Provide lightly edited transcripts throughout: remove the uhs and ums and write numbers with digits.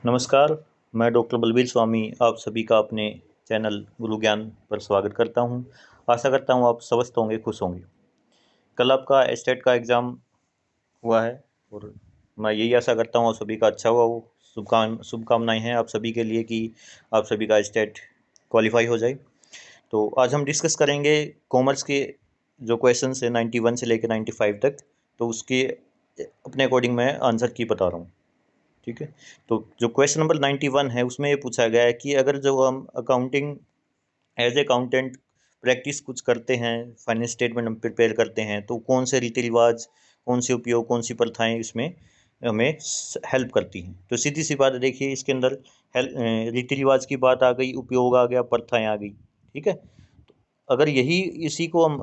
नमस्कार, मैं डॉक्टर बलबीर स्वामी आप सभी का अपने चैनल गुरु ज्ञान पर स्वागत करता हूं। आशा करता हूं आप स्वस्थ होंगे, खुश होंगे। कल आपका स्टेट का एग्ज़ाम हुआ है और मैं यही आशा करता हूं आप सभी का अच्छा हुआ हो। शुभकामनाएं हैं आप सभी के लिए कि आप सभी का स्टेट क्वालिफाई हो जाए। तो आज हम डिस्कस करेंगे कॉमर्स के जो क्वेश्चन है 91 से लेकर 95 तक। तो उसके अपने अकॉर्डिंग मैं आंसर की बता रहा हूँ। ठीक है, तो जो क्वेश्चन नंबर 91 है उसमें ये पूछा गया है कि अगर जो हम अकाउंटिंग एज अकाउंटेंट प्रैक्टिस कुछ करते हैं, फाइनेंस स्टेटमेंट हम प्रिपेयर करते हैं, तो कौन से रीति रिवाज, कौन से उपयोग, कौन सी प्रथाएं इसमें हमें हेल्प करती हैं। तो सीधी सी बात है, देखिए इसके अंदर रीति रिवाज की बात आ गई, उपयोग आ गया, प्रथाएं आ गई। ठीक है, अगर यही इसी को हम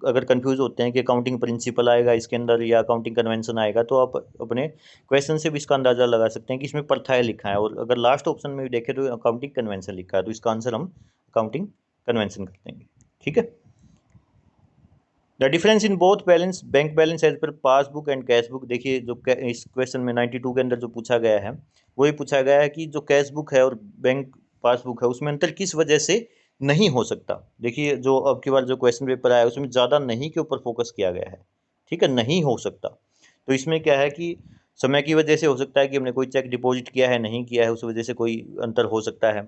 अगर कंफ्यूज होते हैं कि अकाउंटिंग प्रिंसिपल आएगा इसके अंदर या अकाउंटिंग कन्वेंशन आएगा, तो आप अपने क्वेश्चन से भी इसका अंदाजा लगा सकते हैं कि इसमें प्रथाएं लिखा है, और अगर लास्ट ऑप्शन में भी देखें तो अकाउंटिंग कन्वेंशन लिखा है, तो इसका आंसर हम अकाउंटिंग कन्वेंशन कर देंगे। ठीक है, the difference in both balance, bank balance as per passbook and cash book. देखिए जो इस क्वेश्चन में 92 के अंदर जो पूछा गया है वही पूछा गया है कि जो कैश बुक है और बैंक पासबुक है उसमें अंतर किस वजह से नहीं हो सकता। देखिए जो अब की बार जो क्वेश्चन पेपर आया उसमें ज़्यादा नहीं के ऊपर फोकस किया गया है। ठीक है, नहीं हो सकता। तो इसमें क्या है कि समय की वजह से हो सकता है कि हमने कोई चेक डिपॉजिट किया है, नहीं किया है, उस वजह से कोई अंतर हो सकता है,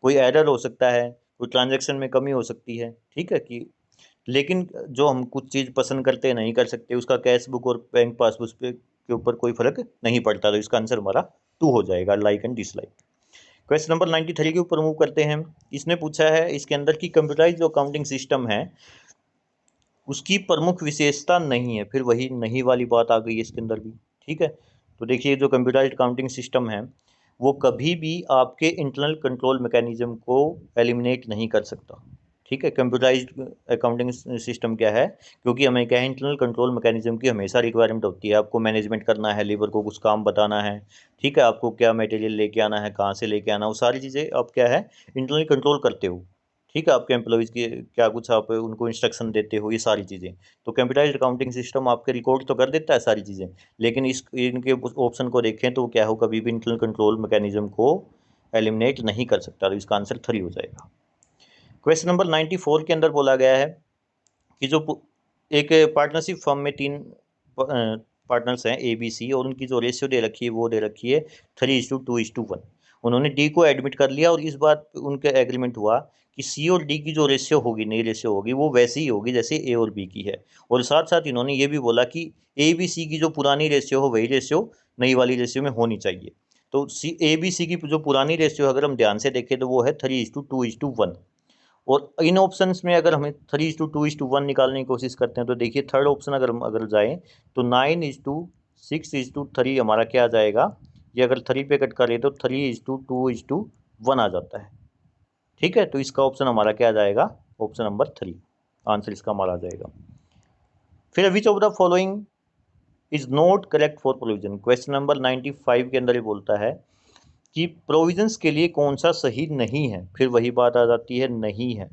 कोई एरर हो सकता है, कोई ट्रांजैक्शन में कमी हो सकती है। ठीक है, कि लेकिन जो हम कुछ चीज़ पसंद करते हैं नहीं कर सकते, उसका कैश बुक और बैंक पासबुक पे के ऊपर कोई फर्क नहीं पड़ता। तो इसका आंसर हमारा 2 हो जाएगा, like and dislike. Question number 93 के ऊपर मूव करते हैं। इसने पूछा है इसके अंदर की कंप्यूटराइज जो अकाउंटिंग सिस्टम है उसकी प्रमुख विशेषता नहीं है। फिर वही नहीं वाली बात आ गई इसके अंदर भी। ठीक है, तो देखिए जो कंप्यूटराइज अकाउंटिंग सिस्टम है वो कभी भी आपके इंटरनल कंट्रोल मैकेनिज्म को एलिमिनेट नहीं कर सकता। ठीक है, कंप्यूटराइज्ड अकाउंटिंग सिस्टम क्या है, क्योंकि हमें क्या है, इंटरनल कंट्रोल मैकेनिज्म की हमेशा रिक्वायरमेंट होती है। आपको मैनेजमेंट करना है, लेबर को कुछ काम बताना है। ठीक है, आपको क्या मटेरियल लेके आना है, कहाँ से लेके आना, वो सारी चीज़ें आप क्या है इंटरनली कंट्रोल करते हो। ठीक है, आपके एम्प्लॉयज़ की क्या कुछ आप उनको इंस्ट्रक्शन देते हो, ये सारी चीज़ें। तो कंप्यूटराइज्ड अकाउंटिंग सिस्टम आपके रिकॉर्ड तो कर देता है सारी चीज़ें, लेकिन इस इनके ऑप्शन को देखें तो क्या हो, कभी भी इंटरनल कंट्रोल मैकेनिज्म को एलिमिनेट नहीं कर सकता। तो इसका आंसर 3 हो जाएगा। क्वेश्चन नंबर 94 के अंदर बोला गया है कि जो एक पार्टनरशिप फर्म में 3 पार्टनर्स हैं ए बी सी, और उनकी जो रेशियो दे रखी है वो दे रखी है 3:2:1। उन्होंने डी को एडमिट कर लिया और इस बात पे उनका एग्रीमेंट हुआ कि सी और डी की जो रेशियो होगी, नई रेशियो होगी, वो वैसी ही होगी जैसे ए और बी की है। और साथ साथ इन्होंने ये भी बोला कि ए बी सी की जो पुरानी रेशियो हो वही रेशियो नई वाली रेशियो में होनी चाहिए। तो सी ए बी सी की जो पुरानी रेशियो अगर हम ध्यान से देखें तो वो है 3:2:1। और इन ऑप्शंस में अगर हमें 3:2:1 निकालने की कोशिश करते हैं तो देखिए थर्ड ऑप्शन अगर हम जाएँ तो 9:6:3 हमारा क्या आ जाएगा, ये अगर 3 पे कट करें तो 3:2:1 आ जाता है। ठीक है, तो इसका ऑप्शन हमारा क्या आ जाएगा, ऑप्शन नंबर 3 आंसर इसका हमारा आ जाएगा। फिर विच of the following is not correct for provision. Question number 95 के अंदर ये बोलता है कि प्रोविजंस के लिए कौन सा सही नहीं है। फिर वही बात आ जाती है, नहीं है।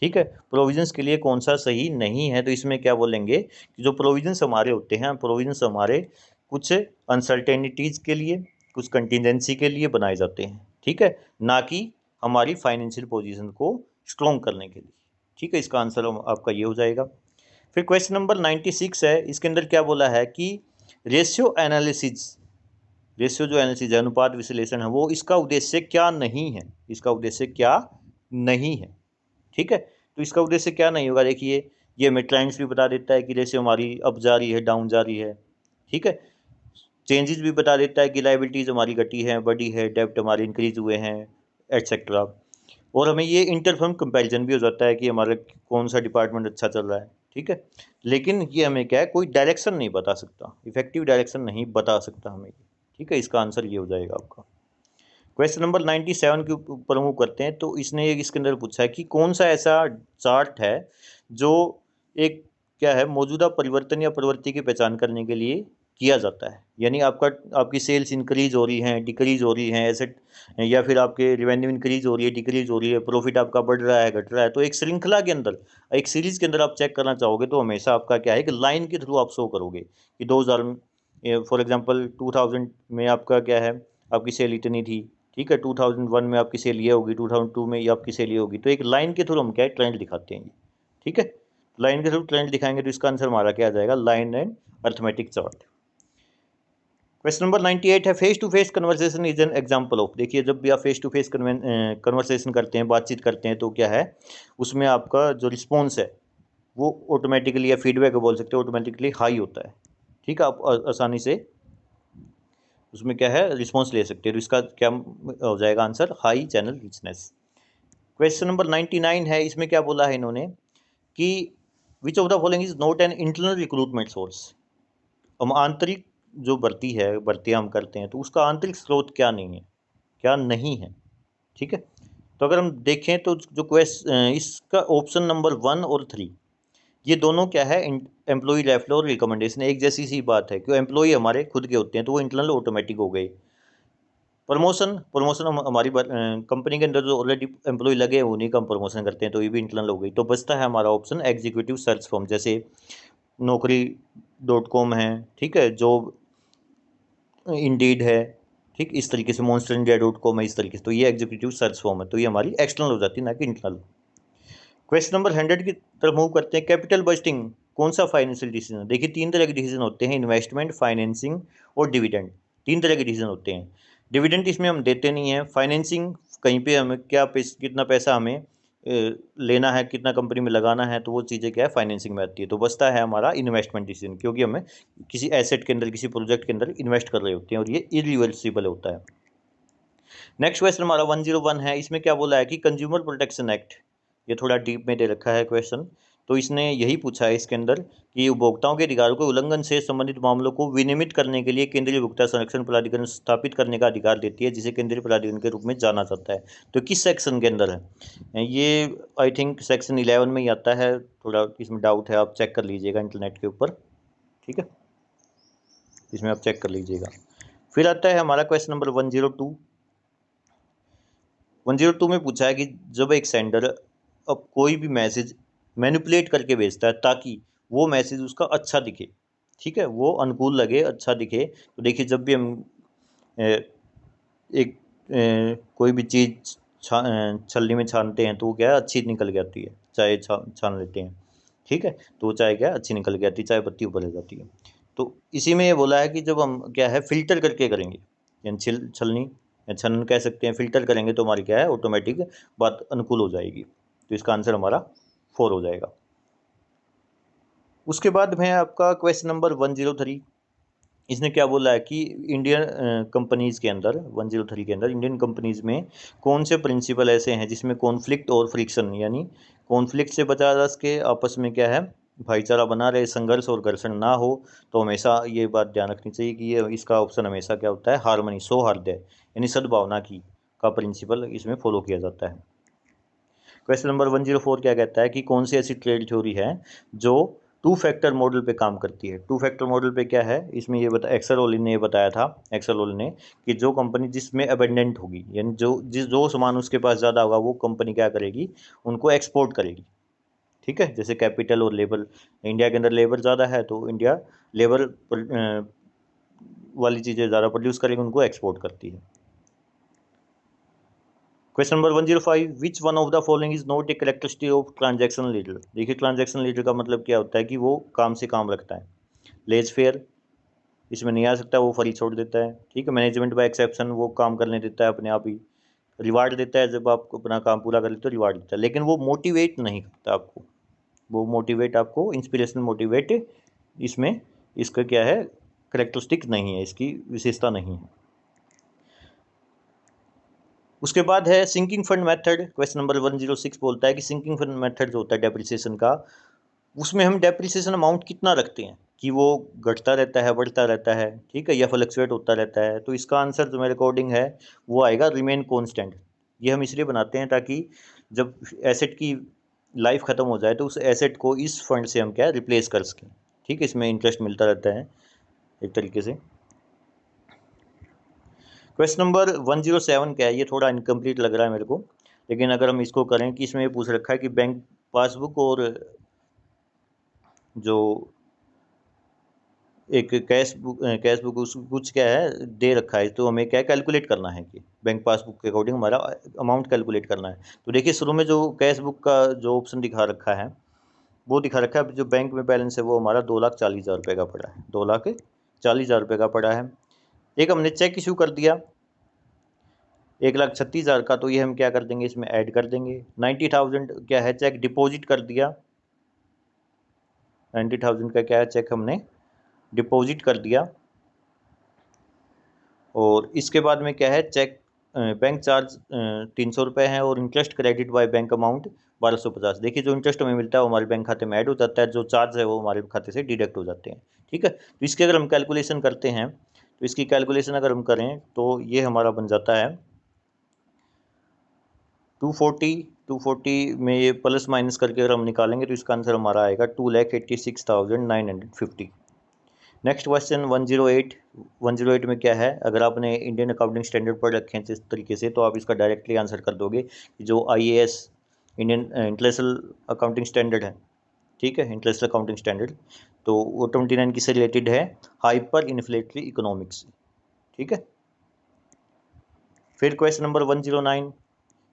ठीक है, प्रोविजंस के लिए कौन सा सही नहीं है, तो इसमें क्या बोलेंगे कि जो प्रोविजंस हमारे होते हैं, प्रोविजंस हमारे कुछ अनसर्टेनिटीज़ के लिए, कुछ कंटिजेंसी के लिए बनाए जाते हैं। ठीक है, ना कि हमारी फाइनेंशियल पोजीशन को स्ट्रॉन्ग करने के लिए। ठीक है, इसका आंसर आपका ये हो जाएगा। फिर क्वेश्चन नंबर 96 है, इसके अंदर क्या बोला है कि रेशियो एनालिसिस, रेशियो जो एनालिसिस है, अनुपात विश्लेषण है, वो इसका उद्देश्य क्या नहीं है, इसका उद्देश्य क्या नहीं है। ठीक है, तो इसका उद्देश्य क्या नहीं होगा, देखिए ये हमें ट्रेंड्स भी बता देता है कि रेशियो हमारी अप जा रही है, डाउन जा रही है। ठीक है, चेंजेस भी बता देता है कि लाइबिलिटीज़ हमारी घटी है, बढ़ी है, डेब्ट हमारे इंक्रीज हुए हैं, एटसेट्रा। और हमें ये इंटरफर्म कंपैरिजन भी हो जाता है कि हमारा कौन सा डिपार्टमेंट अच्छा चल रहा है। ठीक है, लेकिन ये हमें क्या है, कोई डायरेक्शन नहीं बता सकता, इफेक्टिव डायरेक्शन नहीं बता सकता हमें। ठीक है, इसका आंसर ये हो जाएगा आपका। क्वेश्चन नंबर 97 के ऊपर मूव करते हैं। तो इसने इसके अंदर पूछा है कि कौन सा ऐसा चार्ट है जो एक क्या है, मौजूदा परिवर्तन या प्रवृत्ति की पहचान करने के लिए किया जाता है। यानी आपकी सेल्स इंक्रीज हो रही हैं, डिक्रीज हो रही हैं, एसेट या फिर आपके रेवेन्यू इंक्रीज हो रही है, डिक्रीज हो रही है, प्रॉफिट आपका बढ़ रहा है, घट रहा है। तो एक श्रृंखला के अंदर, एक सीरीज के अंदर आप चेक करना चाहोगे तो हमेशा आपका क्या है कि लाइन के थ्रू आप शो करोगे कि 2000 फॉर एग्जाम्पल 2000 में आपका क्या है, आपकी सेल इतनी थी, ठीक है, 2001 में आपकी सेल ये होगी, 2002 में ये आपकी सेल ये होगी। तो एक लाइन के थ्रू हम क्या है ट्रेंड दिखाते हैं, ठीक है, लाइन के थ्रू ट्रेंड दिखाएंगे तो इसका आंसर हमारा क्या आ जाएगा, line and arithmetic chart. Question number 98 है, face to face conversation is an example of. देखिए जब भी आप फेस टू फेस कन्वर्सेशन करते हैं, बातचीत करते हैं, तो क्या है उसमें आपका जो रिस्पॉन्स है वो ऑटोमेटिकली, या फीडबैक बोल सकते हैं, ऑटोमेटिकली हाई होता है, ठीक है, आप आसानी से उसमें क्या है रिस्पॉन्स ले सकते हैं। तो इसका क्या हो जाएगा answer, high channel richness. Question number 99 है, इसमें क्या बोला है इन्होंने कि विच of the following is not an internal recruitment source. हम आंतरिक जो भर्ती है, भर्तियाँ हम करते हैं, तो उसका आंतरिक स्रोत क्या नहीं है, क्या नहीं है, ठीक है। तो अगर हम देखें तो जो क्वेश्चन इसका ऑप्शन नंबर 1 और 3 ये दोनों क्या है, एम्प्लॉय रेफरल और रिकमेंडेशन, एक जैसी सी बात है, क्यों एम्प्लॉय हमारे खुद के होते हैं तो वो इंटरनल ऑटोमेटिक हो गए। प्रमोशन प्रमोशन हमारी कंपनी के अंदर जो ऑलरेडी एम्प्लॉय लगे हैं उन्हीं का हम प्रमोशन करते हैं, तो ये भी इंटरनल हो गई। तो बचता है हमारा ऑप्शन एग्जीक्यूटिव सर्च फॉर्म, जैसे Naukri.com है, ठीक है, जॉब इंडीड है, ठीक, इस तरीके से monsterindia.com है, इस तरीके से। तो ये एग्जीक्यूटिव सर्च फॉर्म है, तो ये हमारी एक्सटर्नल हो जाती है, ना कि इंटरनल। क्वेश्चन नंबर 100 की तरफ मूव करते हैं। कैपिटल बजटिंग कौन सा फाइनेंशियल डिसीजन है। देखिए 3 तरह के डिसीजन होते हैं, इन्वेस्टमेंट, फाइनेंसिंग और डिविडेंड। 3 तरह के डिसीजन होते हैं। डिविडेंड इसमें हम देते नहीं है, फाइनेंसिंग कहीं पे हमें क्या कितना पैसा हमें लेना है, कितना कंपनी में लगाना है, तो वो चीज़ें क्या है फाइनेंसिंग में आती है। तो बचता है हमारा इन्वेस्टमेंट डिसीजन, क्योंकि हमें किसी एसेट के अंदर, किसी प्रोजेक्ट के अंदर इन्वेस्ट कर रहे होते हैं और ये इरिवर्सिबल होता है। नेक्स्ट क्वेश्चन हमारा 101 है, इसमें क्या बोला है कि कंज्यूमर प्रोटेक्शन एक्ट, ये थोड़ा डीप में दे रखा है क्वेश्चन। तो इसने यही पूछा है इसके अंदर कि उपभोक्ताओं के अधिकारों के उल्लंघन से संबंधित मामलों को विनियमित करने के लिए केंद्रीय उपभोक्ता संरक्षण प्राधिकरण स्थापित करने का अधिकार देती है, जिसे केंद्रीय प्राधिकरण के रूप में जाना जाता है। तो किस सेक्शन के अंदर है ये, आई थिंक सेक्शन 11 में ही आता है, थोड़ा इसमें डाउट है, आप चेक कर लीजिएगा इंटरनेट के ऊपर, ठीक है, इसमें आप चेक कर लीजिएगा। फिर आता है हमारा क्वेश्चन नंबर 102। 102 में पूछा है कि जब एक सेंडर अब कोई भी मैसेज मैनिपुलेट करके भेजता है ताकि वो मैसेज उसका अच्छा दिखे, ठीक है, वो अनुकूल लगे, अच्छा दिखे। तो देखिए जब भी हम एक कोई भी चीज़ छलनी में छानते हैं तो वो क्या है अच्छी निकल के आती है, चाय छान लेते हैं, ठीक है, तो वो चाय क्या है अच्छी निकल के आती है, चाय पत्ती ऊपर ले जाती है। तो इसी में ये बोला है कि जब हम क्या है फिल्टर करके करेंगे, यानी छलनी या छनन कह सकते हैं, फिल्टर करेंगे तो हमारी क्या है ऑटोमेटिक बात अनुकूल हो जाएगी। तो इसका आंसर हमारा 4 हो जाएगा। उसके बाद में आपका क्वेश्चन नंबर 103। इसने क्या बोला है कि इंडियन कंपनीज़ के अंदर, 103 के अंदर इंडियन कंपनीज़ में कौन से प्रिंसिपल ऐसे हैं जिसमें कॉन्फ्लिक्ट और फ्रिक्शन, यानी कॉन्फ्लिक्ट से बचा जा सके, आपस में क्या है भाईचारा बना रहे, संघर्ष और घर्षण ना हो। तो हमेशा ये बात ध्यान रखनी चाहिए कि ये इसका ऑप्शन हमेशा क्या होता है, हारमोनी, सौहार्द, यानी सद्भावना की का प्रिंसिपल इसमें फॉलो किया जाता है। क्वेश्चन नंबर 104 क्या कहता है कि कौन सी ऐसी ट्रेड थ्योरी है जो 2 फैक्टर मॉडल पे काम करती है। 2 फैक्टर मॉडल पे क्या है, इसमें ये एक्सेल ने ये बताया था, एक्सेल ने, कि जो कंपनी जिसमें अबेंडेंट होगी, यानी जो सामान उसके पास ज़्यादा होगा वो कंपनी क्या करेगी, उनको एक्सपोर्ट करेगी, ठीक है। जैसे कैपिटल और लेबर, इंडिया के अंदर लेबर ज़्यादा है तो इंडिया लेबर वाली चीज़ें ज़्यादा प्रोड्यूस करेगी, उनको एक्सपोर्ट करती है। Question number 105, which one of the following is not a characteristic of transaction leader. देखिए ट्रांजैक्शन लीडर का मतलब क्या होता है कि वो काम से काम रखता है। लेज फेयर इसमें नहीं आ सकता, वो फ्री छोड़ देता है, ठीक है। मैनेजमेंट बाय एक्सेप्शन, वो काम करने देता है अपने आप ही। रिवार्ड देता है, जब आप अपना काम पूरा कर लेते हो रिवार्ड देता है, लेकिन वो मोटिवेट नहीं करता आपको, वो मोटिवेट आपको इंस्पिरेशन मोटिवेट इसमें इसका क्या है करेक्टरिस्टिक नहीं है, इसकी विशेषता नहीं है। उसके बाद है sinking fund method. Question number 106 बोलता है कि सिंकिंग फंड मेथड जो होता है डेप्रिसिएशन का, उसमें हम डेप्रिसिएशन अमाउंट कितना रखते हैं कि वो घटता रहता है, बढ़ता रहता है, ठीक है, या फ्लक्चुएट होता रहता है। तो इसका आंसर जो मेरे अकॉर्डिंग है वो आएगा रिमेन कॉन्स्टेंट। ये हम इसलिए बनाते हैं ताकि जब एसेट की लाइफ ख़त्म हो जाए तो उस एसेट को इस फंड से हम क्या रिप्लेस कर सकें, ठीक है, इसमें इंटरेस्ट मिलता रहता है एक तरीके से। क्वेश्चन नंबर 107 क्या है, ये थोड़ा इनकम्प्लीट लग रहा है मेरे को, लेकिन अगर हम इसको करें कि इसमें ये पूछ रखा है कि बैंक पासबुक और जो एक कैश बुक कुछ क्या है दे रखा है, तो हमें क्या कैलकुलेट करना है कि बैंक पासबुक के अकॉर्डिंग हमारा अमाउंट कैलकुलेट करना है। तो देखिए शुरू में जो कैश बुक का जो ऑप्शन दिखा रखा है वो दिखा रखा है, जो बैंक में बैलेंस है वो हमारा 2,40,000 रुपये का पड़ा है, 2,40,000 रुपये का पड़ा है। एक हमने चेक इशू कर दिया 1,36,000 का, तो ये हम क्या कर देंगे इसमें ऐड कर देंगे। 90,000 क्या है चेक डिपॉजिट कर दिया, 90,000 का क्या है चेक हमने डिपॉजिट कर दिया। और इसके बाद में क्या है चेक बैंक चार्ज 300 रुपये है और interest credit by bank amount 1,250। देखिए जो इंटरेस्ट हमें मिलता है वो हमारे बैंक खाते में ऐड हो जाता है, जो चार्ज है वो हमारे खाते से डिडक्ट हो जाते हैं। ठीक है, तो इसकी अगर हम कैलकुलेशन करते हैं, तो इसकी कैलकुलेशन अगर हम करें तो ये हमारा बन जाता है 240 में ये प्लस माइनस करके अगर हम निकालेंगे तो इसका आंसर हमारा आएगा 2,86,950। नेक्स्ट क्वेश्चन 108 में क्या है, अगर आपने इंडियन अकाउंटिंग स्टैंडर्ड पढ़ रखे हैं इस तरीके से तो आप इसका डायरेक्टली आंसर कर दोगे कि जो IAS Indian international accounting standard है, ठीक है, इंटरनेशनल अकाउंटिंग स्टैंडर्ड, तो वो 29 किससे रिलेटेड है, हाइपर इन्फ्लेटरी इकोनॉमिक्स। ठीक है, फिर क्वेश्चन नंबर 109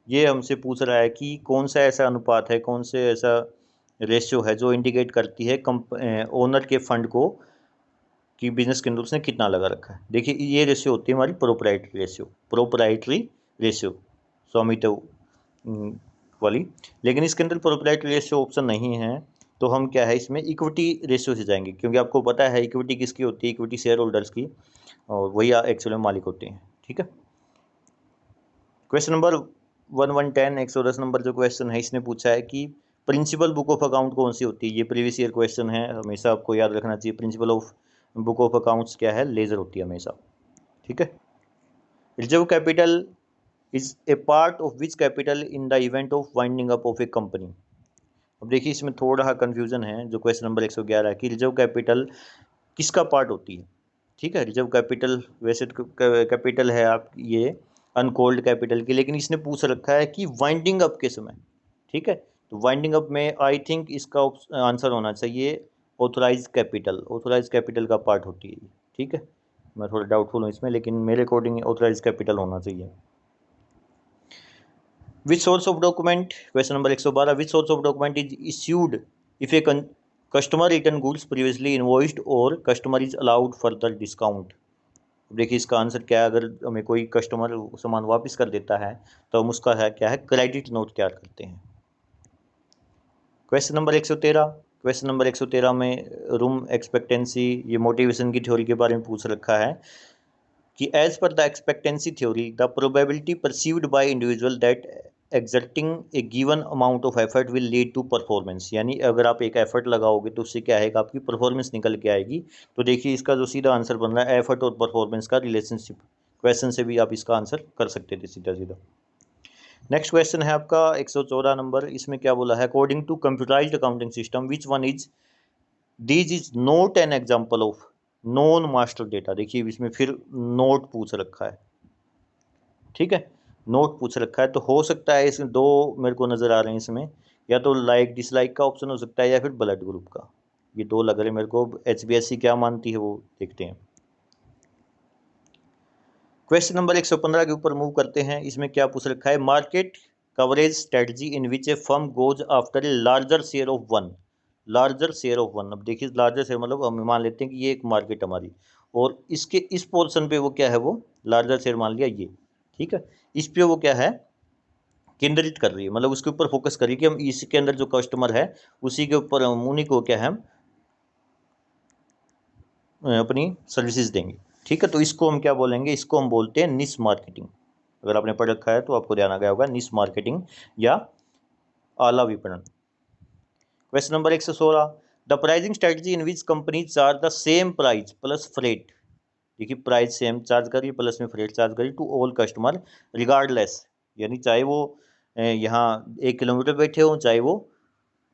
ये हमसे पूछ रहा है कि कौन सा ऐसा अनुपात है, कौन से ऐसा रेशियो है जो इंडिकेट करती है ओनर के फंड को कि बिजनेस के अंदर उसने कितना लगा रखा है। देखिए ये रेशियो होती है हमारी प्रोपराइटरी रेशियो स्वामित्व वाली, लेकिन इसके अंदर प्रोपराइटरी रेशियो ऑप्शन नहीं है, तो हम क्या है इसमें इक्विटी रेशियो से जाएंगे, क्योंकि आपको पता है इक्विटी किसकी होती है, इक्विटी शेयर होल्डर्स की, और वही एक्चुअली मालिक होते हैं। ठीक है, क्वेश्चन नंबर 1110 110 नंबर जो क्वेश्चन है इसने पूछा है कि प्रिंसिपल बुक ऑफ अकाउंट कौन सी होती है। ये प्रीवियस ईयर क्वेश्चन है, हमेशा आपको याद रखना चाहिए। Principle of book of accounts क्या है, लेजर होती है हमेशा। ठीक है, reserve capital is a part of which capital in the event of winding up of A company. अब देखिए इसमें थोड़ा कन्फ्यूजन है जो क्वेश्चन नंबर 111 है कि रिजर्व कैपिटल किसका पार्ट होती है। ठीक है, रिजर्व कैपिटल वैसे तो कैपिटल है आप ये अनकॉल्ड कैपिटल की, लेकिन इसने पूछ रखा है कि वाइंडिंग अप के समय। ठीक है, तो वाइंडिंग अप में आई थिंक इसका आंसर होना चाहिए ऑथोराइज कैपिटल का पार्ट होती है। ठीक है, मैं थोड़ा डाउटफुल हूँ इसमें, लेकिन मेरे अकॉर्डिंग ऑथोराइज कैपिटल होना चाहिए। Which source of document, question number 112, which source of document is issued if a customer return goods previously invoiced or customer is allowed further discount. देखिए इसका आंसर क्या है, अगर हमें कोई कस्टमर सामान वापस कर देता है तो हम उसका है क्या है क्रेडिट नोट तैयार करते हैं। क्वेश्चन नंबर 113 में रूम एक्सपेक्टेंसी, ये मोटिवेशन की थ्योरी के बारे में पूछ रखा है कि as per the expectancy theory the probability perceived by individual that exerting a given amount of effort will lead to performance, यानी अगर आप एक एफर्ट लगाओगे तो उससे क्या है आपकी परफॉर्मेंस निकल के आएगी। तो देखिए इसका जो सीधा आंसर बन रहा है एफर्ट और परफॉर्मेंस का रिलेशनशिप, क्वेश्चन से भी आप इसका आंसर कर सकते थे सीधा सीधा। नेक्स्ट क्वेश्चन है आपका 114 नंबर, इसमें क्या बोला है, according to computerised accounting system which one is these is not an example of non master data. देखिए इसमें फिर नोट पूछ रखा है। ठीक है, नोट पूछ रखा है, तो हो सकता है इसमें दो मेरे को नज़र आ रहे हैं इसमें, या तो लाइक डिसलाइक का ऑप्शन हो सकता है या फिर ब्लड ग्रुप का, ये दो लग रहे हैं मेरे को। HBSC क्या मानती है वो देखते हैं। क्वेश्चन नंबर 115 के ऊपर मूव करते हैं, इसमें क्या पूछ रखा है, market coverage strategy in which A firm goes after a larger share of one. अब देखिए लार्जर शेयर मतलब हम मान लेते हैं कि ये एक मार्केट हमारी, और इसके इस पोर्शन पे वो क्या है, वो लार्जर शेयर मान लिया ये। ठीक है, इस पे वो क्या है केंद्रित कर रही है, मतलब उसके ऊपर फोकस करिए कि हम इसके अंदर जो कस्टमर है उसी के ऊपर हम उन्हीं को क्या है हम अपनी सर्विसेज देंगे। ठीक है, तो इसको हम क्या बोलेंगे, इसको हम बोलते हैं निश मार्केटिंग। अगर आपने पढ़ रखा है तो आपको ध्यान आ गया होगा, निश मार्केटिंग या आला विपणन। Question number 116, the pricing strategy in which company charge the same price plus freight. देखिए प्राइस सेम चार्ज करिए प्लस में फ्रेट चार्ज करिए टू ऑल कस्टमर रिगार्डलेस, यानी चाहे वो यहाँ 1 किलोमीटर बैठे हो चाहे वो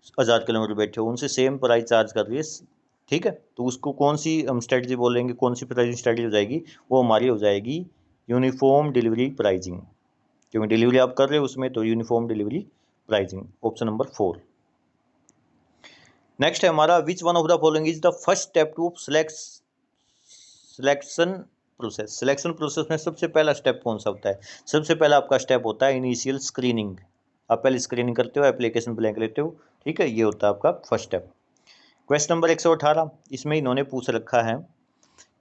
1000 किलोमीटर बैठे हो, उनसे सेम प्राइस चार्ज कर रही है। ठीक है, तो उसको कौन सी हम स्ट्रेटजी बोलेंगे, कौन सी प्राइसिंग स्ट्रेटजी हो जाएगी, वो हमारी हो जाएगी यूनिफॉर्म डिलीवरी प्राइसिंग, क्योंकि डिलीवरी आप कर रहे हो उसमें, तो uniform delivery pricing, option number 4। Next है हमारा which one of the following is the first step to select selection process में सबसे पहला स्टेप कौन सा होता है? सबसे पहला आपका स्टेप होता है इनिशियल स्क्रीनिंग। आप पहले स्क्रीनिंग करते हो, एप्लीकेशन ब्लैंक लेते हो, ठीक है, ये होता है आपका फर्स्ट स्टेप। क्वेश्चन नंबर 118, इसमें इन्होंने पूछ रखा है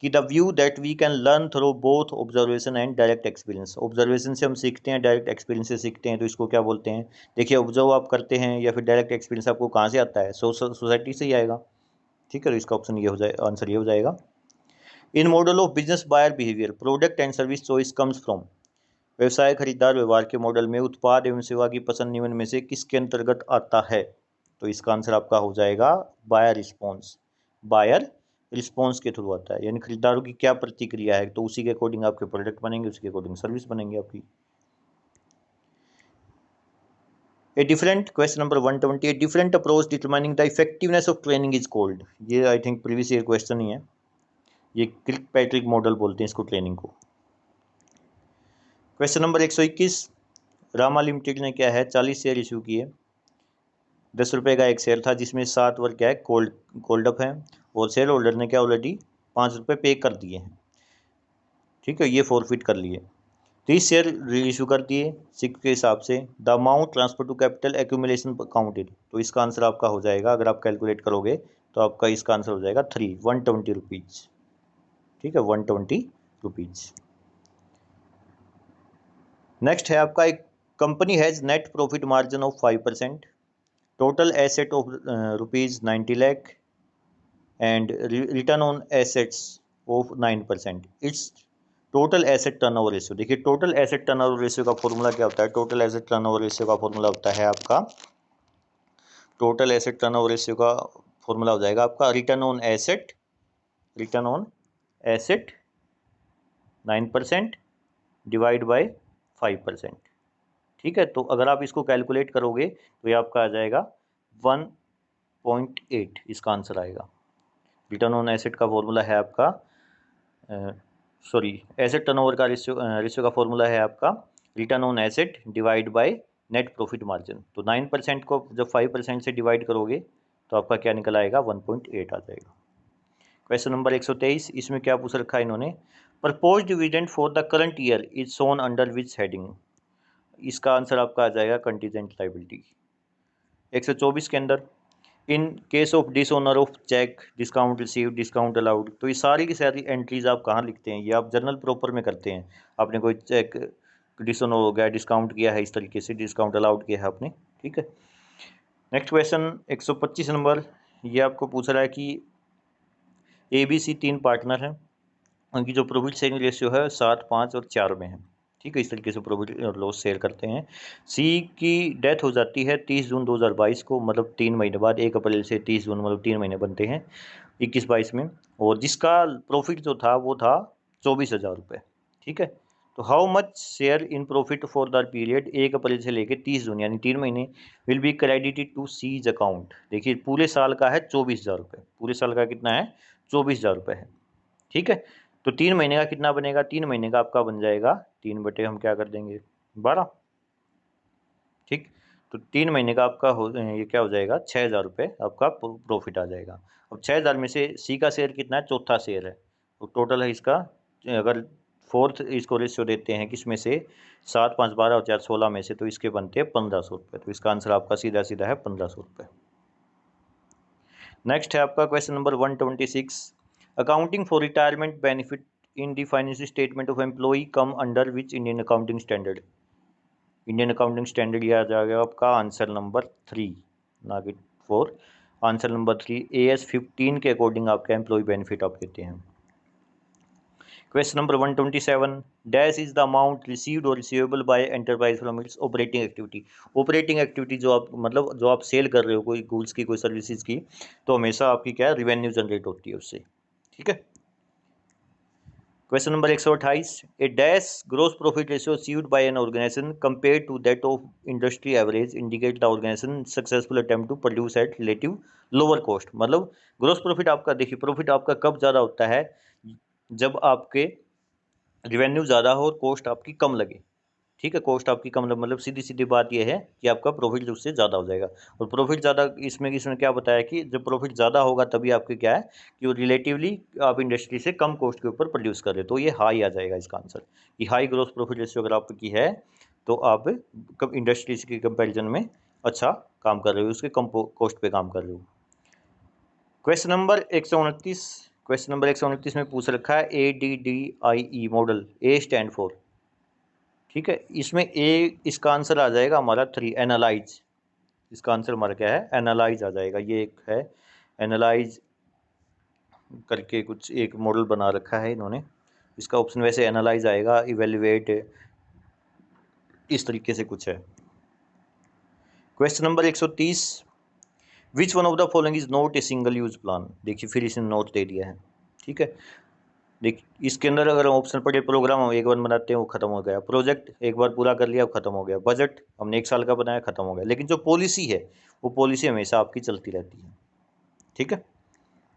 कि the view that we can learn through both observation and direct experience. Observation से हम सीखते हैं, डायरेक्ट एक्सपीरियंस से सीखते हैं, तो इसको क्या बोलते हैं? देखिए, ऑब्जर्व आप करते हैं या फिर डायरेक्ट एक्सपीरियंस आपको कहाँ से आता है? सोसाइटी से ही आएगा, ठीक है। तो इसका ऑप्शन ये हो जाए, आंसर ये हो जाएगा। In model of business buyer behaviour product and service choice comes from. व्यवसाय खरीदार व्यवहार के मॉडल में उत्पाद एवं सेवा की पसंद निम्न में से किसके अंतर्गत आता है? तो इसका आंसर आपका हो जाएगा बायर रिस्पॉन्स। बायर रिस्पॉन्स के थ्रू आता है, यानी खरीदारों की क्या प्रतिक्रिया है, तो उसी के अकॉर्डिंग आपके प्रोडक्ट बनेंगे, उसी के अकॉर्डिंग सर्विस बनेंगे आपकी। A different question number 120, a different approach determining the effectiveness of training is called. ये I think previous year question ही है, ये किल्पैट्रिक मॉडल बोलते हैं इसको, ट्रेनिंग को। क्वेश्चन नंबर 121, रामा लिमिटेड ने क्या है 40 शेयर इशू किए। 10 रुपये का एक शेयर था जिसमें 7 वर्ग क्या है कोल्ड अप है, और शेयर होल्डर ने क्या ऑलरेडी 5 रुपये पे कर दिए हैं, ठीक है, ये फॉरफिट कर लिए। 30 शेयर इशू कर दिए 6 के हिसाब से। The amount transfer to capital accumulation counted, तो इसका आंसर आपका हो जाएगा, अगर आप कैलकुलेट करोगे तो आपका इसका आंसर हो जाएगा 120 रुपीज़, ठीक है, 120 रुपीज़। नेक्स्ट है आपका, एक company has net profit margin of 5%, total asset of ₹90 lakh and return on assets of 9%। It's total asset turnover ratio. देखिए, टोटल एसेट टर्नओवर रेशियो का फॉर्मूला क्या होता है? टोटल एसेट टर्नओवर रेशियो का फॉर्मूला होता है आपका, टोटल एसेट टर्नओवर रेशियो का फॉर्मूला हो जाएगा आपका return on asset 9% divide by 5%, ठीक है। तो अगर आप इसको कैलकुलेट करोगे तो ये आपका आ जाएगा 1.8, इसका आंसर आएगा। रिटर्न ऑन एसेट का फॉर्मूला है आपका, एसेट टर्नओवर का रेशियो का फॉर्मूला है आपका return on asset divide by net profit margin. तो 9% को जब 5% से डिवाइड करोगे तो आपका क्या निकल आएगा? 1.8 आ जाएगा। क्वेश्चन नंबर 123, इसमें क्या पूछ रखा है इन्होंने? Propose dividend for the current year is shown under which heading. इसका आंसर आपका आ जाएगा कंटीजेंट लायबिलिटी। 124 के अंदर, in case of dishonour of cheque, discount receive, discount allowed, तो ये सारी की सारी एंट्रीज आप कहाँ लिखते हैं? ये आप जर्नल प्रॉपर में करते हैं। आपने कोई चेक डिसऑनर हो गया, डिस्काउंट किया है, इस तरीके से डिस्काउंट अलाउड किया है आपने, ठीक है। नेक्स्ट क्वेश्चन 125 नंबर, ये आपको पूछ रहा है कि ABC 3 पार्टनर हैं, उनकी जो प्रॉफिट शेयरिंग रेशियो है 7, 5 और 4 में है, ठीक है। इस तरीके से प्रॉफिट और लॉस शेयर करते हैं। सी की डेथ हो जाती है 30 जून 2022 को, मतलब 3 महीने बाद, 1 अप्रैल से 30 जून, मतलब 3 महीने बनते हैं 21-22 में, और जिसका प्रॉफिट जो था वो था 24,000 रुपये, ठीक है। तो how much share in profit for the period 1 April से लेकर 30 जून, यानी 3 महीने, will be credited to C's account. देखिए, पूरे साल का है 24,000 रुपये, पूरे साल का कितना है? 24,000 रुपये है, ठीक है। तो 3 महीने का कितना बनेगा? 3 महीने का आपका बन जाएगा 3 बटे हम क्या कर देंगे 12, ठीक। तो 3 महीने का आपका ये क्या हो जाएगा? 6,000 रुपये आपका प्रॉफिट आ जाएगा। अब 6,000 में से सी का शेयर कितना है? चौथा शेयर है, तो टोटल है इसका, अगर फोर्थ इसको रेशियो देते हैं किस में से? 7, 5, 12 और 4, 16 में से, तो इसके बनते हैं 1,500 रुपये। तो इसका आंसर आपका सीधा सीधा है 1,500 रुपये। नेक्स्ट है आपका question number 126, accounting for retirement benefit in the financial statement of employee come under which Indian accounting standard. Indian accounting standard ये आ जाएगा आपका आंसर नंबर 3, ना कि 4। आंसर नंबर 3 AS 15 के अकॉर्डिंग आपका एम्प्लॉय बेनिफिट आप लेते हैं। Question number 127, dash is the amount received or receivable by enterprise from its operating activity. Operating activity जो आप, मतलब जो आप सेल कर रहे हो, कोई गुड्स की, कोई सर्विसेज की, तो हमेशा आपकी क्या है? रेवेन्यू जनरेट होती है उससे, ठीक है। Question number 128, a dash gross profit ratio achieved by an organisation compare to that of industry average indicate the organisation successful attempt to produce at relative lower cost. मतलब ग्रोस प्रॉफिट आपका, देखिए, profit आपका कब ज़्यादा होता है? जब आपके रेवेन्यू ज़्यादा हो और कॉस्ट आपकी कम लगे, ठीक है, कॉस्ट आपकी कम, मतलब सीधी सीधी बात यह है कि आपका प्रॉफिट उससे ज़्यादा हो जाएगा। और प्रॉफिट ज़्यादा इसमें इसमें क्या बताया कि जब प्रॉफिट ज़्यादा होगा तभी आपके क्या है कि वो रिलेटिवली आप इंडस्ट्री से कम कॉस्ट के ऊपर प्रोड्यूस कर रहे हो, तो ये हाई आ जाएगा इसका आंसर कि हाई ग्रोथ प्रॉफिट रेशियो अगर आपकी है तो आप इंडस्ट्रीज के कंपेरिजन में अच्छा काम कर रहे हो, उसके कम कॉस्ट पे काम कर रहे हो। क्वेश्चन नंबर 129, क्वेश्चन नंबर 129 में पूछ रखा है ADDIE model, A stand for, ठीक है, इसमें ए इसका आंसर आ जाएगा हमारा 3, एनालाइज। इसका आंसर हमारा क्या है, एनालाइज आ जाएगा। ये एक है एनालाइज करके कुछ एक मॉडल बना रखा है इन्होंने, इसका ऑप्शन वैसे एनालाइज आएगा, इवेल्युएट इस तरीके से कुछ है। Question number 130, which one of the following is not a single use plan. देखिए फिर इसने नोट दे दिया है, ठीक है। देख इसके अंदर अगर हम ऑप्शन पढ़े, प्रोग्राम हम एक बार बनाते हैं वो खत्म हो गया, प्रोजेक्ट एक बार पूरा कर लिया वो खत्म हो गया, बजट हमने 1 साल का बनाया खत्म हो गया, लेकिन जो पॉलिसी है वो पॉलिसी हमेशा आपकी चलती रहती है, ठीक है।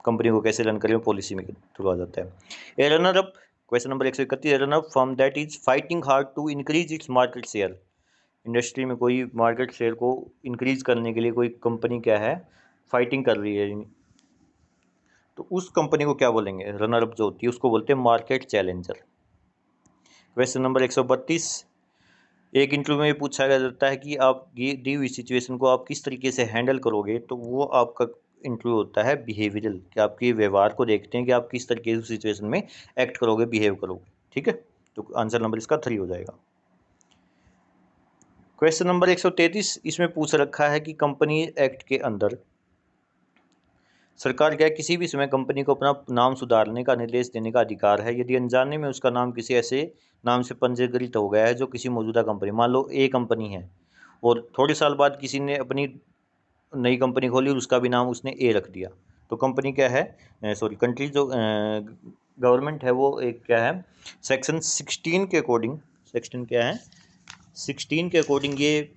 कंपनी को कैसे रन करें पॉलिसी में थ्रू आ जाता है। A runner up, question number 131, runner up firm that is fighting hard to increase its market share. Industry में कोई मार्केट शेयर को इंक्रीज करने के लिए कोई कंपनी क्या है, फाइटिंग कर रही है, तो उस कंपनी को क्या बोलेंगे, रनर अप जो होती है उसको बोलते हैं मार्केट चैलेंजर। क्वेश्चन नंबर 132, एक इंटरव्यू में पूछा जाता है कि आप ये दी हुई सिचुएशन को आप किस तरीके से हैंडल करोगे, तो वो आपका इंटरव्यू होता है बिहेवियरल, कि आपके व्यवहार को देखते हैं कि आप किस तरीके से सिचुएशन में एक्ट करोगे, बिहेव करोगे, ठीक है। तो आंसर नंबर इसका 3 हो जाएगा। क्वेश्चन नंबर 133, इसमें पूछ रखा है कि कंपनी एक्ट के अंदर सरकार क्या किसी भी समय कंपनी को अपना नाम सुधारने का निर्देश देने का अधिकार है यदि अनजाने में उसका नाम किसी ऐसे नाम से पंजीकृत हो गया है जो किसी मौजूदा कंपनी, मान लो ए कंपनी है और थोड़े साल बाद किसी ने अपनी नई कंपनी खोली और उसका भी नाम उसने ए रख दिया, तो कंपनी क्या है, सॉरी कंट्री जो गवर्नमेंट है वो एक क्या है, सेक्शन 16 के अकॉर्डिंग, सेक्शन क्या है 16 के अकॉर्डिंग ये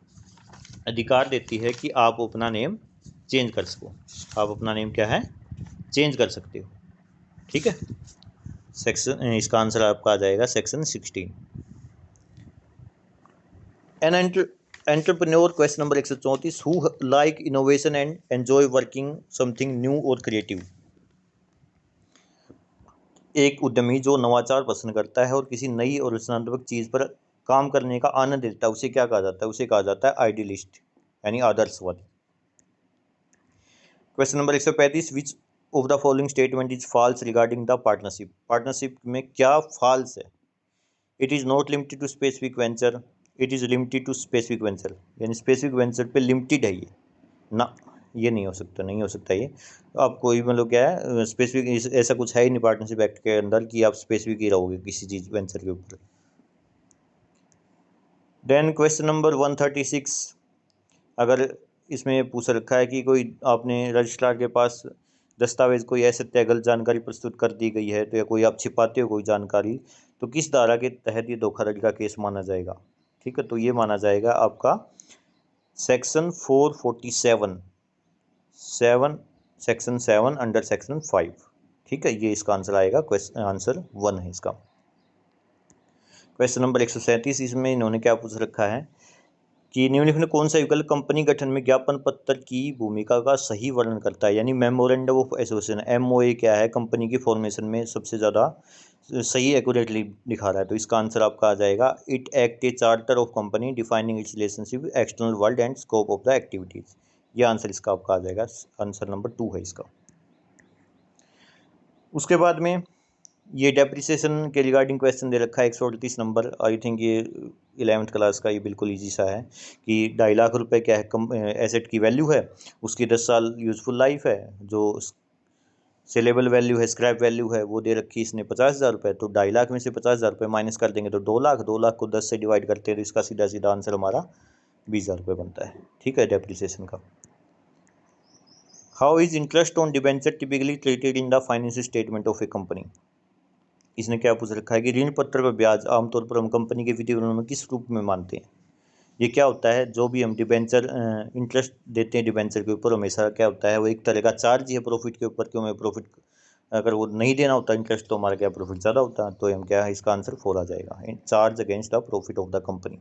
अधिकार देती है कि आप अपना नेम चेंज कर सको, आप अपना नेम क्या है चेंज कर सकते हो, ठीक है। सेक्शन इसका आंसर आपका आ जाएगा section 16। An entrepreneur, question number 134, who like innovation and enjoy working something new और क्रिएटिव। एक उद्यमी जो नवाचार पसंद करता है और किसी नई और रचनात्मक चीज़ पर काम करने का आनंद लेता है उसे क्या कहा जाता है, उसे कहा जाता है आइडियलिस्ट यानी आदर्शवादी। Question number 135, which of the following statement is false regarding the partnership. Partnership में क्या फॉल्स है, it is not limited to specific venture, it is limited to specific venture, यानी स्पेसिफिक वेंचर पे लिमिटेड है ये ना, ये नहीं हो सकता, नहीं हो सकता ये। आप कोई मतलब क्या है स्पेसिफिक ऐसा कुछ है ही नहीं पार्टनरशिप एक्ट के अंदर कि आप स्पेसिफिक ही रहोगे किसी चीज़ वेंचर के ऊपर। देन क्वेश्चन नंबर 136, अगर इसमें पूछ रखा है कि कोई आपने रजिस्ट्रार के पास दस्तावेज कोई ऐसे तय गलत जानकारी प्रस्तुत कर दी गई है तो या कोई आप छिपाते हो कोई जानकारी, तो किस धारा के तहत ये धोखाधड़ी का केस माना जाएगा, ठीक है। तो ये माना जाएगा आपका सेक्शन 447 7 सेक्शन 7 अंडर सेक्शन 5, ठीक है। ये इसका आंसर आएगा, क्वेश्चन आंसर 1 है इसका। क्वेश्चन नंबर 137, इसमें इन्होंने क्या पूछ रखा है कि निम्नलिखित में कौन सा विकल्प कंपनी गठन में ज्ञापन पत्र की भूमिका का सही वर्णन करता है, यानी मेमोरेंडम ऑफ एसोसिएशन, MOA क्या है कंपनी की फॉर्मेशन में सबसे ज़्यादा सही एक्यूरेटली दिखा रहा है, तो इसका आंसर आपका आ जाएगा, it act A charter of company defining it's relationship external world and scope of the activities. ये आंसर इसका आपका आ जाएगा, आंसर नंबर 2 है इसका। उसके बाद में ये डेप्रिसिएशन के रिगार्डिंग क्वेश्चन दे रखा है 138 नंबर, आई थिंक ये 11th क्लास का, ये बिल्कुल इजी सा है कि 2.5 लाख रुपए क्या है एसेट की वैल्यू है, उसकी 10 साल यूजफुल लाइफ है, जो सेलेबल वैल्यू है स्क्रैप वैल्यू है वो दे रखी इसने 50,000 रुपये, तो 2.5 लाख में से 50,000 रुपये माइनस कर देंगे तो 2 लाख, 2 लाख को 10 से डिवाइड करते हैं तो इसका सीधा सीधा आंसर हमारा 20,000 रुपये बनता है, ठीक है, डेप्रिसिएशन का। How is interest on debenture typically treated in the financial statement of A company. इसने क्या पूछ रखा है कि ऋण पत्र पर ब्याज आमतौर पर हम कंपनी के वित्तीय विवरण में किस रूप में मानते हैं। ये क्या होता है, जो भी हम डिबेंचर इंटरेस्ट देते हैं डिबेंचर के ऊपर हमेशा क्या होता है वो एक तरह का चार्ज है प्रॉफिट के ऊपर, क्यों हमें प्रॉफिट अगर वो नहीं देना होता इंटरेस्ट तो हमारा क्या प्रॉफिट ज़्यादा होता, तो हम क्या है, इसका आंसर 4 आ जाएगा, charge against the profit of the company.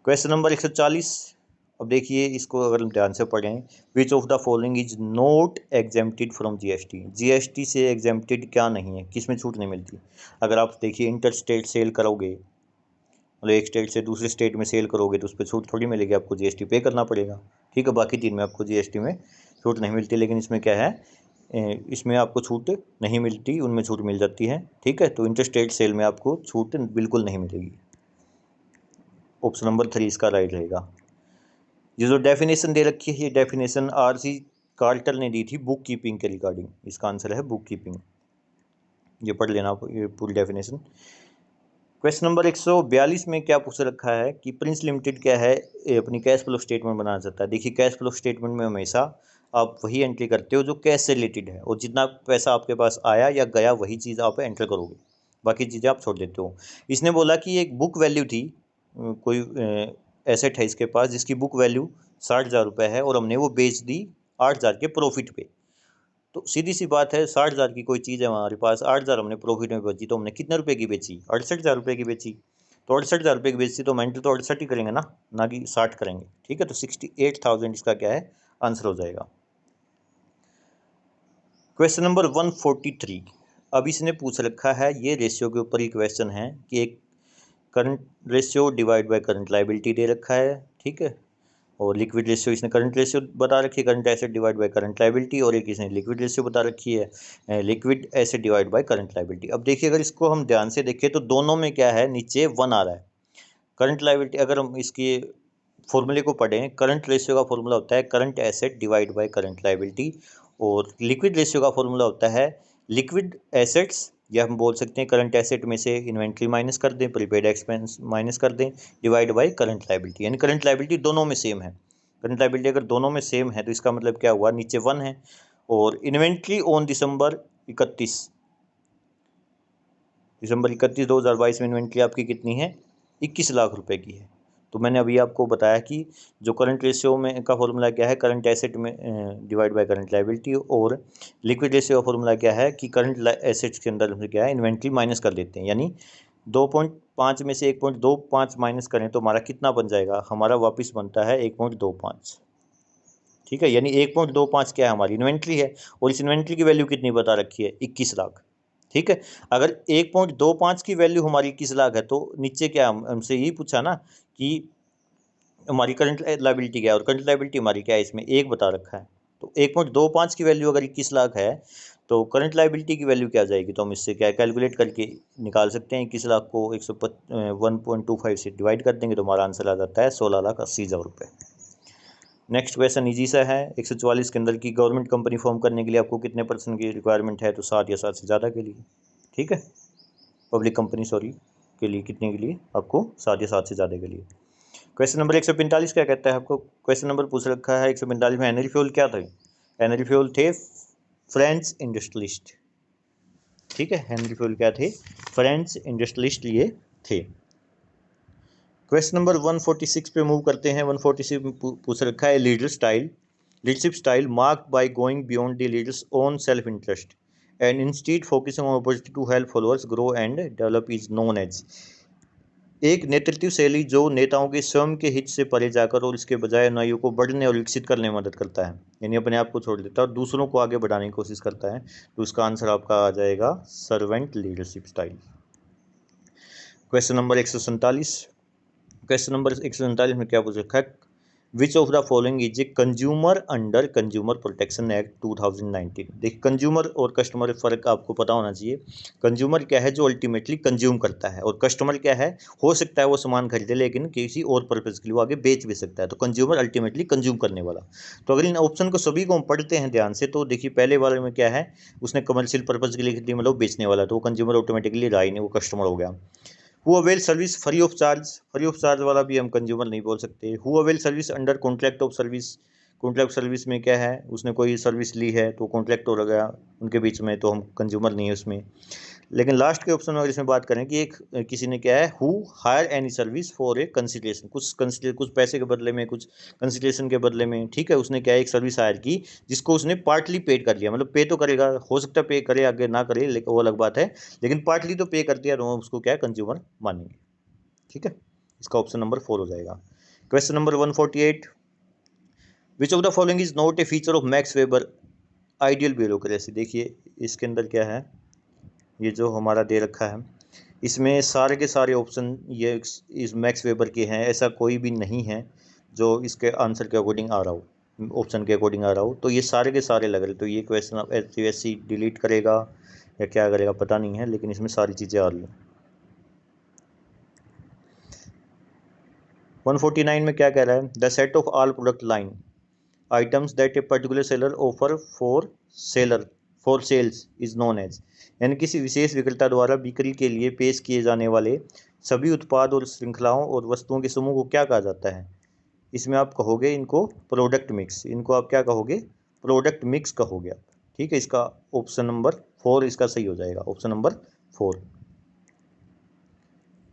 Question number 140। अब देखिए इसको अगर हम ध्यान से पढ़ें, विच of the following is not exempted from GST. GST से एग्जेम्प्टेड क्या नहीं है, किस में छूट नहीं मिलती। अगर आप देखिए इंटर स्टेट सेल करोगे, मतलब एक स्टेट से दूसरे स्टेट में सेल करोगे तो उस पर छूट थोड़ी मिलेगी, आपको जीएसटी पे करना पड़ेगा। ठीक है, बाकी तीन में आपको जीएसटी में छूट नहीं मिलती, लेकिन इसमें क्या है, इसमें आपको छूट नहीं मिलती, उनमें छूट मिल जाती है। ठीक है, तो इंटर स्टेट सेल में आपको छूट बिल्कुल नहीं मिलेगी। ऑप्शन नंबर 3 इसका राइट रहेगा। ये जो डेफिनेशन दे रखी है, ये डेफिनेशन आरसी कार्टर ने दी थी बुक कीपिंग के रिगार्डिंग। इसका आंसर है बुक कीपिंग, ये पढ़ लेना आप ये पूरी डेफिनेशन। क्वेश्चन नंबर 142 में क्या पूछ रखा है कि प्रिंस लिमिटेड क्या है, अपनी कैश फ्लो स्टेटमेंट बनाना चाहता है। देखिए कैश फ्लो स्टेटमेंट में हमेशा आप वही एंट्री करते हो जो कैश से रिलेटेड है, और जितना पैसा आपके पास आया या गया वही चीज़ आप एंटर करोगे, बाकी चीज़ें आप छोड़ देते हो। इसने बोला कि एक बुक वैल्यू थी, कोई एसेट है इसके पास जिसकी बुक वैल्यू 60,000 रुपये है, और हमने वो बेच दी 8,000 के प्रॉफिट पे। तो सीधी सी बात है, 60,000 की कोई चीज़ है हमारे पास, 8,000 हमने प्रॉफिट में बेची, तो हमने कितने रुपए की बेची, 68,000 रुपये की बेची। तो 68,000 रुपये की बेची तो मेंटल तो 68 ही करेंगे ना कि 60 करेंगे। ठीक है, तो 68,000 इसका क्या है, आंसर हो जाएगा। Question number 143। अब इसने पूछ रखा है, ये रेशियो के ऊपर ही क्वेश्चन है कि एक current ratio divide by current liability दे रखा है। ठीक है, और लिक्विड रेशियो इसने करंट रेशियो बता रखी है, current asset divide by current liability, और एक इसने लिक्विड रेशियो बता रखी है, liquid asset divide by current liability. अब देखिए अगर इसको हम ध्यान से देखें तो दोनों में क्या है, नीचे 1 आ रहा है। करंट लाइबिलिटी अगर हम इसकी फॉर्मूले को पढ़ें, करंट रेशियो का फॉर्मूला होता है current asset divide by current liability, और लिक्विड रेशियो का फॉर्मूला होता है लिक्विड एसेट्स, या हम बोल सकते हैं करंट एसेट में से इन्वेंट्री माइनस कर दें, प्रीपेड एक्सपेंस माइनस कर दें, डिवाइड बाय करंट लाइबिलिटी। यानी करंट लाइबिलिटी दोनों में सेम है। करंट लाइबिलिटी अगर दोनों में सेम है तो इसका मतलब क्या हुआ, नीचे 1 है। और इन्वेंट्री ऑन दिसंबर 31 2022 में इन्वेंट्री आपकी कितनी है, 21 लाख रुपए की है। तो मैंने अभी आपको बताया कि जो करंट रेशियो में का फॉर्मूला क्या है, करंट एसेट में डिवाइड बाय करंट लाइबिलिटी, और लिक्विड रेशियो का फॉर्मूला क्या है कि करंट एसेट्स के अंदर क्या है, इन्वेंट्री माइनस कर देते हैं। यानी 2.5 में से 1.25 माइनस करें तो हमारा कितना बन जाएगा, हमारा वापस बनता है 1.25। ठीक है, यानी 1.25 क्या है, हमारी इन्वेंट्री है, और इस इन्वेंट्री की वैल्यू कितनी बता रखी है, 21 लाख। ठीक है, अगर 1.25 की वैल्यू हमारी 21 लाख है तो नीचे क्या हमसे यही पूछा ना कि हमारी करंट लाइबिलिटी क्या है, और करंट लाइबिलिटी हमारी क्या है, इसमें 1 बता रखा है। तो 1.25 की वैल्यू अगर 21 लाख है तो करंट लाइबिलिटी की वैल्यू क्या आ जाएगी, तो हम इससे क्या कैलकुलेट करके निकाल सकते हैं। 21 लाख को 1.25 से डिवाइड कर देंगे तो हमारा आंसर आ जाता है 16,80,000 रुपये। नेक्स्ट क्वेश्चन इजी सा है, 144 के अंदर की गवर्नमेंट कंपनी फॉर्म करने के लिए आपको कितने % की रिक्वायरमेंट है, तो 7 या 7 से ज़्यादा के लिए। ठीक है, पब्लिक कंपनी के लिए कितने के लिए, आपको 7 या 7 से ज़्यादा के लिए। क्वेश्चन नंबर 145 क्या कहता है, आपको क्वेश्चन नंबर पूछ रखा है 145 में, हेनरी फ्यूल क्या थे, हेनरी फ्यूल थे फ्रेंच इंडस्ट्रियलिस्ट। ठीक है, हेनरी फ्यूल क्या थे, फ्रेंच इंडस्ट्रियलिस्ट ये थे। क्वेश्चन नंबर 146 पे मूव करते हैं। 146 में पूछ रखा है leadership style marked by going beyond the leader's own self interest and instead focusing on opportunity to help followers grow and develop is known as. एक नेतृत्व शैली जो नेताओं के स्वयं के हित से परे जाकर और इसके बजाय अनुयायियों को बढ़ने और विकसित करने में मदद करता है, यानी अपने आप को छोड़ देता है और दूसरों को आगे बढ़ाने की कोशिश करता है। तो उसका आंसर आपका आ जाएगा servant leadership style. Question number 147। Question number 147 में क्या पूछ रखा है, विच of the following is a consumer under consumer protection act 2019। देखिए कंज्यूमर और कस्टमर फर्क आपको पता होना चाहिए। कंज्यूमर क्या है, जो अल्टीमेटली कंज्यूम करता है, और कस्टमर क्या है, हो सकता है वो सामान खरीदे लेकिन किसी और पर्पज़ के लिए वो आगे बेच भी सकता है। तो कंज्यूमर अल्टीमेटली कंज्यूम करने वाला। तो अगर इन ऑप्शन को सभी को हम पढ़ते हैं ध्यान से तो देखिए पहले वाले में क्या है, उसने कमर्शियल पर्पज़ के लिए खरीदी, मतलब बेचने वाला, तो वो कंज्यूमर ऑटोमेटिकली रहा ही नहीं, वो कस्टमर हो गया। Who avail service free of charge वाला भी हम कंज्यूमर नहीं बोल सकते। Who avail service under contract of service में क्या है, उसने कोई सर्विस ली है तो कॉन्ट्रैक्ट हो गया उनके बीच में, तो हम कंज्यूमर नहीं है उसमें। लेकिन लास्ट के ऑप्शन में अगर इसमें बात करें कि एक किसी ने क्या है, who hire any service for a consideration, कुछ पैसे के बदले में, कुछ कंसिडरेशन के बदले में, ठीक है, उसने क्या है एक सर्विस हायर की जिसको उसने पार्टली पेड कर लिया, मतलब पे तो करेगा, हो सकता है पे करे आगे ना करे, लेकिन वो अलग बात है, लेकिन पार्टली तो पे कर दिया, तो उसको क्या है कंज्यूमर मानेंगे। ठीक है, इसका ऑप्शन नंबर 4 हो जाएगा। Question number 148, which of the following is not a feature of max weber ideal bureaucracy. देखिए इसके अंदर क्या है, ये जो हमारा दे रखा है इसमें सारे के सारे ऑप्शन ये इस मैक्स वेबर के हैं, ऐसा कोई भी नहीं है जो इसके आंसर के अकॉर्डिंग आ रहा हो, ऑप्शन के अकॉर्डिंग आ रहा हो, तो ये सारे के सारे लग रहे, तो ये क्वेश्चन अब SCSC डिलीट करेगा या क्या करेगा पता नहीं है, लेकिन इसमें सारी चीज़ें आ रही हैं। 149 में क्या कह रहा है, the set of all product line items that a particular seller offer for sales is known as, यानी किसी विशेष विक्रेता द्वारा बिक्री के लिए पेश किए जाने वाले सभी उत्पाद और श्रृंखलाओं और वस्तुओं के समूह को क्या कहा जाता है। इसमें आप कहोगे इनको प्रोडक्ट मिक्स, इनको आप क्या कहोगे, प्रोडक्ट मिक्स कहोगे आप। ठीक है, इसका ऑप्शन नंबर 4 इसका सही हो जाएगा, ऑप्शन नंबर 4।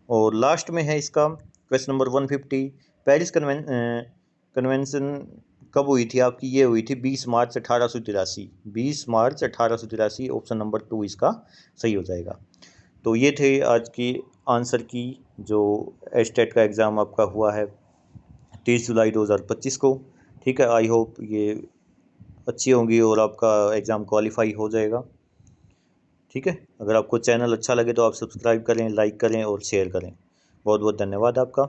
और लास्ट में है इसका क्वेश्चन नंबर 150, पेरिस कन्वेंशन कब हुई थी आपकी, ये हुई थी 20 मार्च 1883, 20 मार्च 1883, ऑप्शन नंबर 2 इसका सही हो जाएगा। तो ये थे आज की आंसर की, जो एस्टेट का एग्ज़ाम आपका हुआ है 30 जुलाई 2025 को। ठीक है, आई होप ये अच्छी होंगी और आपका एग्ज़ाम क्वालिफाई हो जाएगा। ठीक है, अगर आपको चैनल अच्छा लगे तो आप सब्सक्राइब करें, लाइक करें और शेयर करें। बहुत बहुत धन्यवाद आपका।